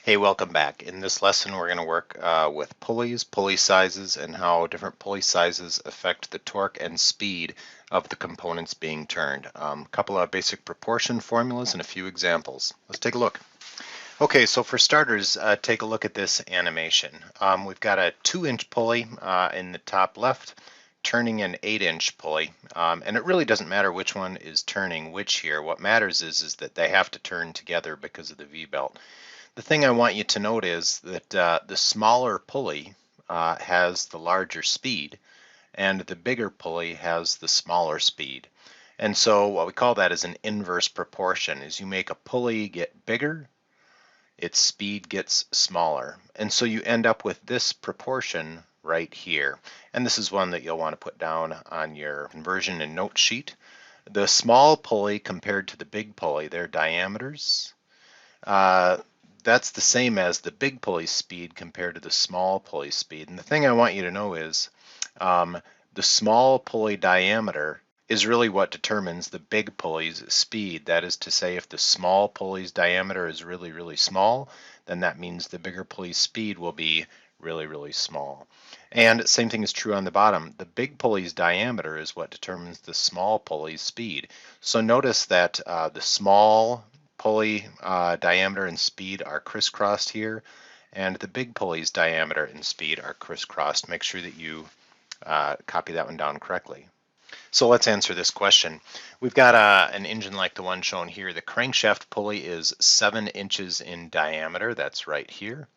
Hey, welcome back. In this lesson, we're going to work with pulleys, pulley sizes, and how different pulley sizes affect the torque and speed of the components being turned. A couple of basic proportion formulas and a few examples. Let's take a look. Okay, so for starters, take a look at this animation. We've got a 2-inch pulley in the top left, turning an 8-inch pulley, and it really doesn't matter which one is turning which here. What matters is that they have to turn together because of the V-belt. The thing I want you to note is that the smaller pulley has the larger speed, and the bigger pulley has the smaller speed. And so what we call that is an inverse proportion. As you make a pulley get bigger, its speed gets smaller. And so you end up with this proportion right here. And this is one that you'll want to put down on your conversion and note sheet. The small pulley compared to the big pulley, their diameters, that's the same as the big pulley speed compared to the small pulley speed. And the thing I want you to know is the small pulley diameter is really what determines the big pulley's speed. That is to say, if the small pulley's diameter is really, really small, then that means the bigger pulley's speed will be really, really small. And same thing is true on the bottom. The big pulley's diameter is what determines the small pulley's speed. So notice that the small pulley diameter and speed are crisscrossed here, and the big pulley's diameter and speed are crisscrossed. Make sure that you copy that one down correctly. So let's answer this question. We've got an engine like the one shown here. The crankshaft pulley is 7 inches in diameter. That's right here.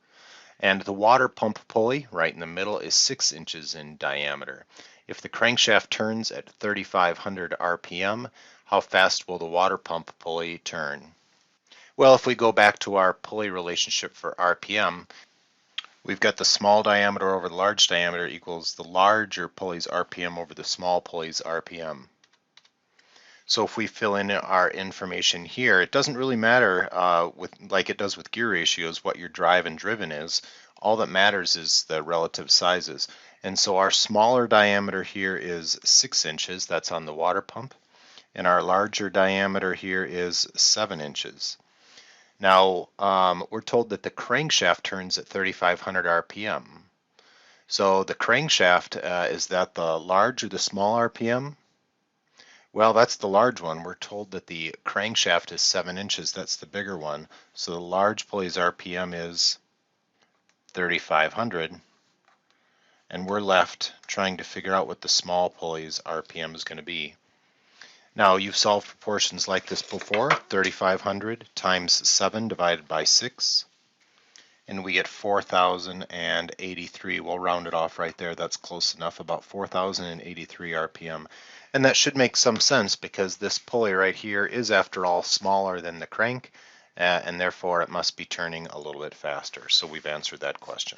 And the water pump pulley, right in the middle, is 6 inches in diameter. If the crankshaft turns at 3,500 RPM, how fast will the water pump pulley turn? Well, if we go back to our pulley relationship for RPM, we've got the small diameter over the large diameter equals the larger pulley's RPM over the small pulley's RPM. So if we fill in our information here, it doesn't really matter like it does with gear ratios what your drive and driven is. All that matters is the relative sizes. And so our smaller diameter here is 6 inches, that's on the water pump, and our larger diameter here is 7 inches. Now, we're told that the crankshaft turns at 3,500 RPM. So the crankshaft, is that the large or the small RPM? Well, that's the large one. We're told that the crankshaft is 7 inches. That's the bigger one. So the large pulley's RPM is 3,500. And we're left trying to figure out what the small pulley's RPM is going to be. Now, you've solved proportions like this before, 3,500 times 7 divided by 6, and we get 4,083. We'll round it off right there. That's close enough, about 4,083 RPM. And that should make some sense because this pulley right here is, after all, smaller than the crank, and therefore it must be turning a little bit faster. So we've answered that question.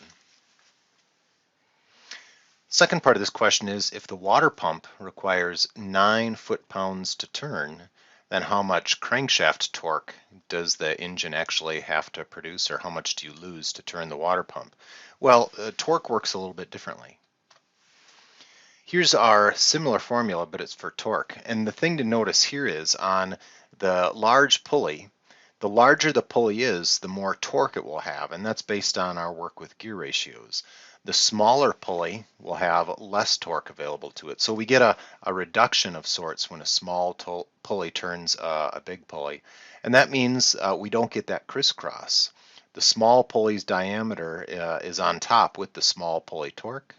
Second part of this question is, if the water pump requires 9 foot-pounds to turn, then how much crankshaft torque does the engine actually have to produce, or how much do you lose to turn the water pump? Well, torque works a little bit differently. Here's our similar formula, but it's for torque. And the thing to notice here is on the large pulley, the larger the pulley is, the more torque it will have, and that's based on our work with gear ratios. The smaller pulley will have less torque available to it. So we get a reduction of sorts when a small pulley turns a big pulley. And that means we don't get that crisscross. The small pulley's diameter is on top with the small pulley torque,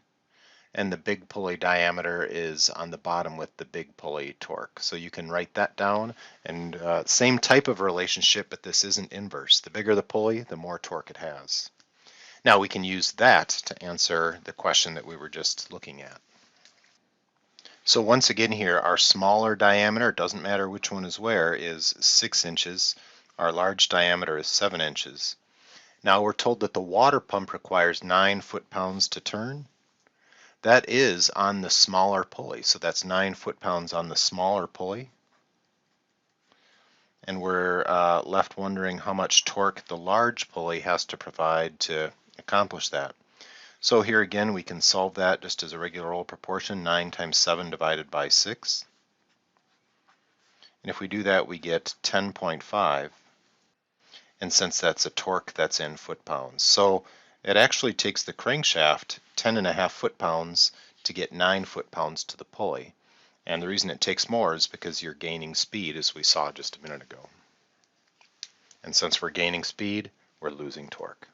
and the big pulley diameter is on the bottom with the big pulley torque. So you can write that down, and same type of relationship, but this isn't inverse. The bigger the pulley, the more torque it has. Now we can use that to answer the question that we were just looking at. So once again here, our smaller diameter, doesn't matter which one is where, is 6 inches. Our large diameter is 7 inches. Now we're told that the water pump requires 9 foot-pounds to turn. That is on the smaller pulley, so that's 9 foot-pounds on the smaller pulley. And we're left wondering how much torque the large pulley has to provide to accomplish that. So here again we can solve that just as a regular old proportion, 9 times 7 divided by 6. And if we do that, we get 10.5. And since that's a torque, that's in foot-pounds. So it actually takes the crankshaft 10.5 foot-pounds to get 9 foot-pounds to the pulley. And the reason it takes more is because you're gaining speed, as we saw just a minute ago. And since we're gaining speed, we're losing torque.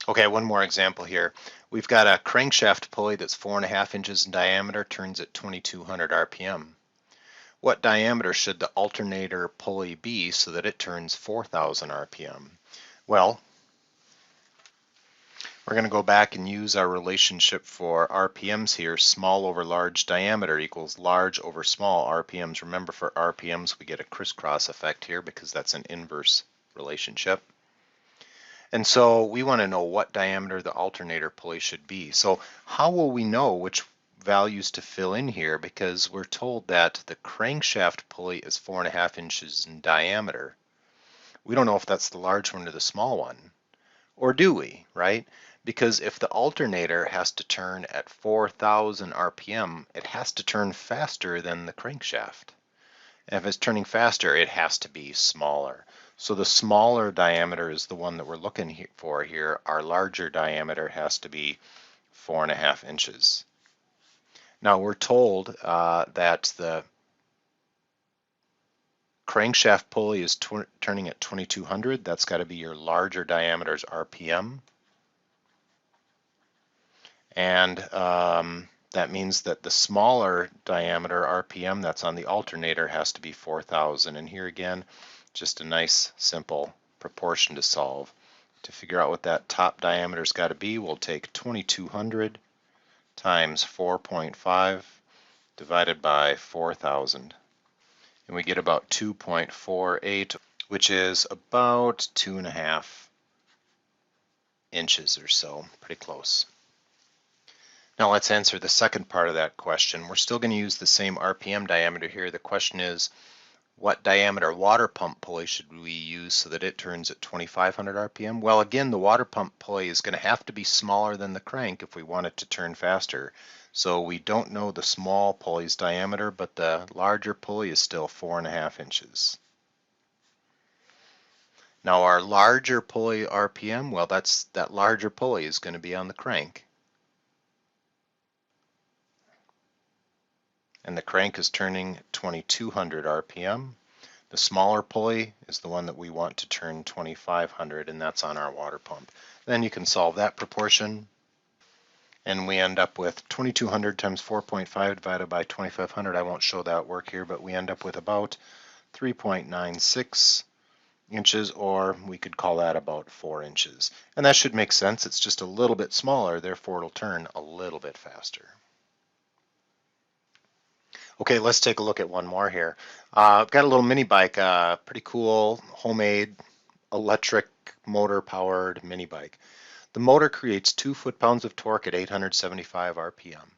Okay, one more example here. We've got a crankshaft pulley that's 4.5 inches in diameter, turns at 2200 RPM. What diameter should the alternator pulley be so that it turns 4000 RPM? Well, we're going to go back and use our relationship for RPMs here. Small over large diameter equals large over small RPMs. Remember, for RPMs we get a crisscross effect here because that's an inverse relationship. And so we want to know what diameter the alternator pulley should be. So how will we know which values to fill in here? Because we're told that the crankshaft pulley is 4.5 inches in diameter. We don't know if that's the large one or the small one. Or do we, right? Because if the alternator has to turn at 4000 RPM, it has to turn faster than the crankshaft. And if it's turning faster, it has to be smaller. So the smaller diameter is the one that we're looking for here. Our larger diameter has to be 4.5 inches. Now we're told that the crankshaft pulley is turning at 2200. That's got to be your larger diameter's RPM. And that means that the smaller diameter RPM that's on the alternator has to be 4000. And here again, just a nice simple proportion to solve. To figure out what that top diameter's got to be, we'll take 2200 times 4.5 divided by 4000. And we get about 2.48, which is about 2.5 inches or so, pretty close. Now let's answer the second part of that question. We're still going to use the same RPM diameter here. The question is, what diameter water pump pulley should we use so that it turns at 2500 RPM? Well, again, the water pump pulley is going to have to be smaller than the crank if we want it to turn faster. So we don't know the small pulley's diameter, but the larger pulley is still 4.5 inches. Now our larger pulley RPM, well, that larger pulley is going to be on the crank. And the crank is turning 2200 RPM. The smaller pulley is the one that we want to turn 2500, and that's on our water pump. Then you can solve that proportion, and we end up with 2200 times 4.5 divided by 2500. I won't show that work here, but we end up with about 3.96 inches, or we could call that about 4 inches. And that should make sense. It's just a little bit smaller, therefore it'll turn a little bit faster. Okay, let's take a look at one more here. I've got a little mini bike, pretty cool, homemade, electric motor-powered mini bike. The motor creates 2 foot-pounds of torque at 875 RPM.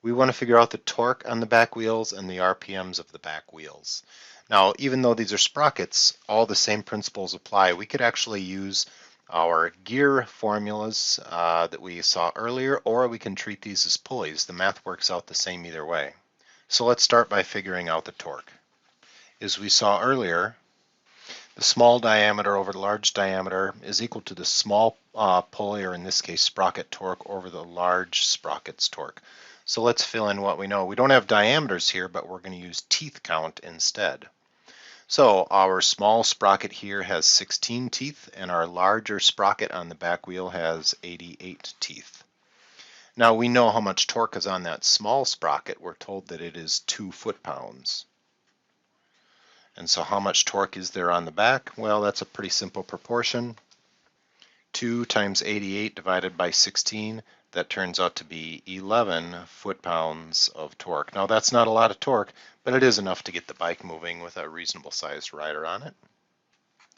We want to figure out the torque on the back wheels and the RPMs of the back wheels. Now, even though these are sprockets, all the same principles apply. We could actually use our gear formulas that we saw earlier, or we can treat these as pulleys. The math works out the same either way. So let's start by figuring out the torque. As we saw earlier, the small diameter over the large diameter is equal to the small pulley, or in this case sprocket torque, over the large sprocket's torque. So let's fill in what we know. We don't have diameters here, but we're going to use teeth count instead. So our small sprocket here has 16 teeth, and our larger sprocket on the back wheel has 88 teeth. Now we know how much torque is on that small sprocket. We're told that it is 2 foot-pounds. And so how much torque is there on the back? Well, that's a pretty simple proportion. 2 times 88 divided by 16, that turns out to be 11 foot-pounds of torque. Now that's not a lot of torque, but it is enough to get the bike moving with a reasonable sized rider on it.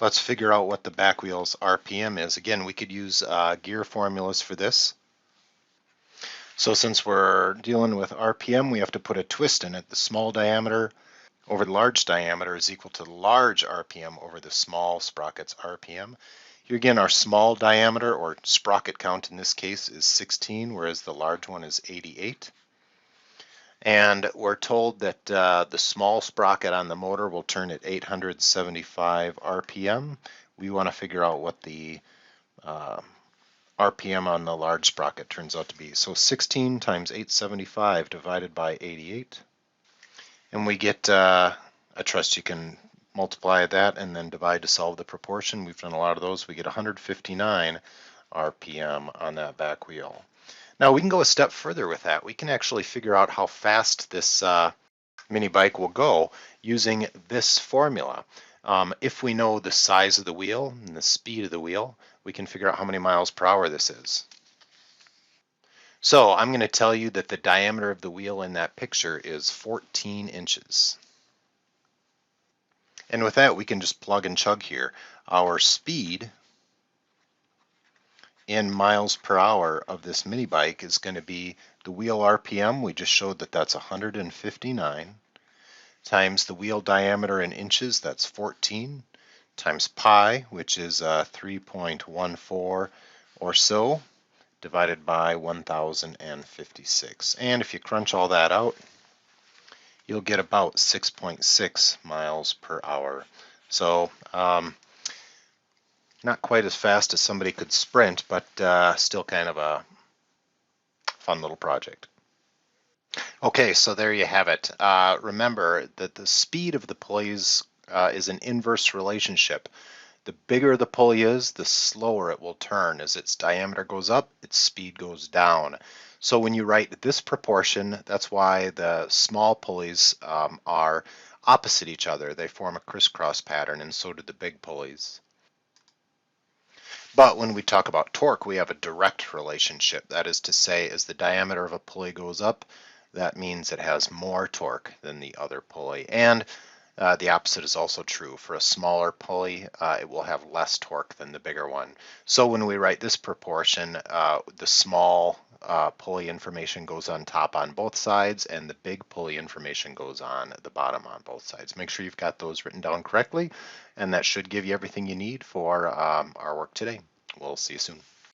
Let's figure out what the back wheel's RPM is. Again, we could use gear formulas for this. So since we're dealing with RPM, we have to put a twist in it. The small diameter over the large diameter is equal to the large RPM over the small sprocket's RPM. Here again, our small diameter, or sprocket count in this case, is 16, whereas the large one is 88. And we're told that the small sprocket on the motor will turn at 875 RPM. We want to figure out what the RPM on the large sprocket turns out to be. So 16 times 875 divided by 88. And we get, I trust you can multiply that and then divide to solve the proportion. We've done a lot of those. We get 159 RPM on that back wheel. Now we can go a step further with that. We can actually figure out how fast this mini bike will go using this formula. If we know the size of the wheel and the speed of the wheel, we can figure out how many miles per hour this is. So I'm going to tell you that the diameter of the wheel in that picture is 14 inches. And with that, we can just plug and chug here. Our speed in miles per hour of this mini bike is going to be the wheel RPM. We just showed that that's 159 times the wheel diameter in inches, that's 14, times pi, which is 3.14 or so, divided by 1056. And if you crunch all that out, you'll get about 6.6 miles per hour. So not quite as fast as somebody could sprint, but still kind of a fun little project. Okay, so there you have it. Remember that the speed of the pulleys is an inverse relationship. The bigger the pulley is, the slower it will turn. As its diameter goes up, its speed goes down. So when you write this proportion, that's why the small pulleys are opposite each other. They form a crisscross pattern, and so do the big pulleys. But when we talk about torque, we have a direct relationship. That is to say, as the diameter of a pulley goes up, that means it has more torque than the other pulley. And the opposite is also true. For a smaller pulley, it will have less torque than the bigger one. So when we write this proportion, the small pulley information goes on top on both sides, and the big pulley information goes on the bottom on both sides. Make sure you've got those written down correctly, and that should give you everything you need for our work today. We'll see you soon.